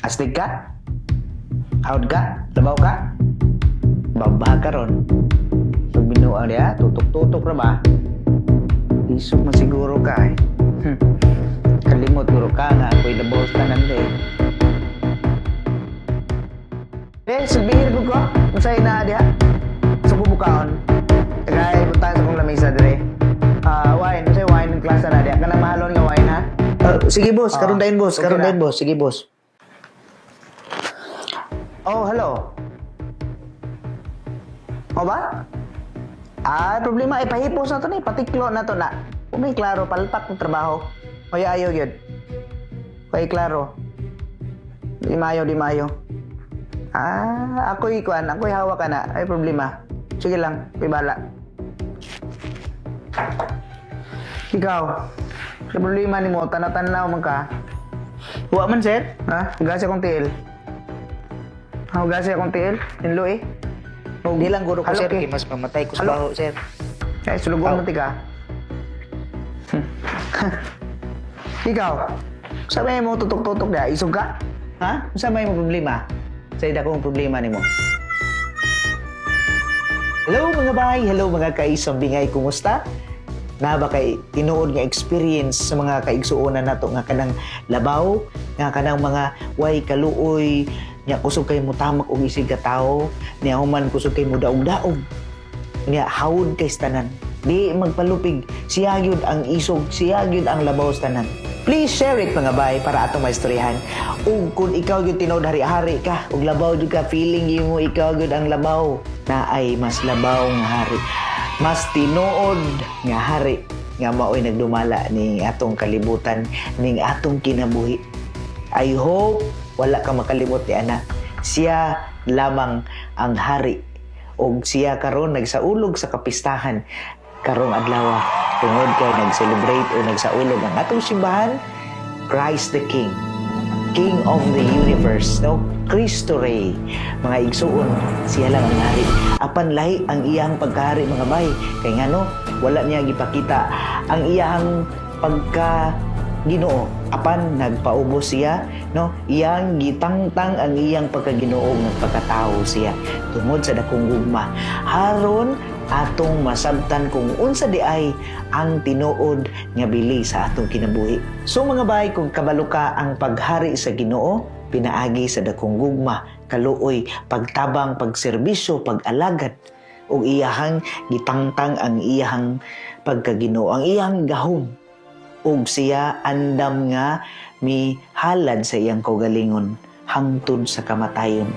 Astig ka? Out ka? Labaw ka? Babah ka ron. Pag binuang niya, tutok-tutok na ba? Isok man siguro ka eh. Kalimot guro ka nga, ako'y labaw sa tanan eh. Sabihin ko, masaya na diha. Sa bubukaon. Kaya ipuntahan sa kong lamisa dire. Wine, masaya wine ng klasa na diha. Kanang mahalon nga wine ha? Sige boss, karon dayon boss, okay karon na. dayon boss, sige boss. Oh, hello. O ba? Problema ay pahipos na to ni, patiklo na to na. Kung may klaro, palpak ng trabaho. O ayaw yun. Kaya klaro. Di mayo, di mayo. Ako'y ikuan, ako'y hawak ka na. Ay problema. Sige lang, ako'y bala. Ikaw, sa problema ni mo, tanatanaw man ka. Huwag man, sir? Ha? Hugas akong tiil. Hugas akong tiil? Inlo eh. Di lang guro ko, sir. Okay. Kay mas mamatay ko sa Halo. baho, sir. Ay, sulugon mo ka. Ikaw, sabay mo tutok-tutok na, isog ka? Ha? Sabay mo problema? Sa ida kong problema ni mo. Hello mga bay, hello mga kaisang bingay, kumusta? Na ba kay tinuod nga experience sa mga kaigsuonan nato nga kanang labaw, nga kanang mga way kaluoy, nya kusog kay mo tamak og isig ka tawo, nya human kusog kay mo daog-daog. Nya hawod kay sa tanan. Di magpalupig, siya gyud ang isog, siya gyud ang labaw sa tanan. Please share it mga bay para atong maistoryahan. Ug kung ikaw gyud tinuod hari-hari ka, ug labaw gyud ka, feeling gyud mo ikaw gyud ang labaw, na ay mas labaw nga hari. Mas tinuod nga hari nga maoy nagdumala ning atong kalibutan, ning atong kinabuhi. I hope wala ka makalimot ni anak. Siya lamang ang hari. Og siya karon nagsaulog sa kapistahan karong adlaw tungod kay nag-celebrate o nagsaulog ang atong simbahan, Christ the King, King of the universe, no? Cristo Rey. Mga igsuon, siya lang ang hari. Apan lahi ang iyang pagkahari mga bay. Kay ngano, wala niya gipakita ang iyang pagka Ginoo. Apan nagpaubos siya, no? Iyang gitangtang ang iyang pagkaginoo ng pagkatao siya tungod sa dakong gugma. Haron atong masabtan kung unsa di ay ang tinuod nga bili sa atong kinabuhi. So mga bay, kung kabalo ka ang paghari sa Ginoo, pinaagi sa dakong gugma, kaluoy, pagtabang, pagserbisyo, pag-alagad, o iyahang gitangtang ang iyahang pagkaginoo, ang iyang gahom, ug siya andam nga mihalad sa iyang kaugalingon hangtod sa kamatayon.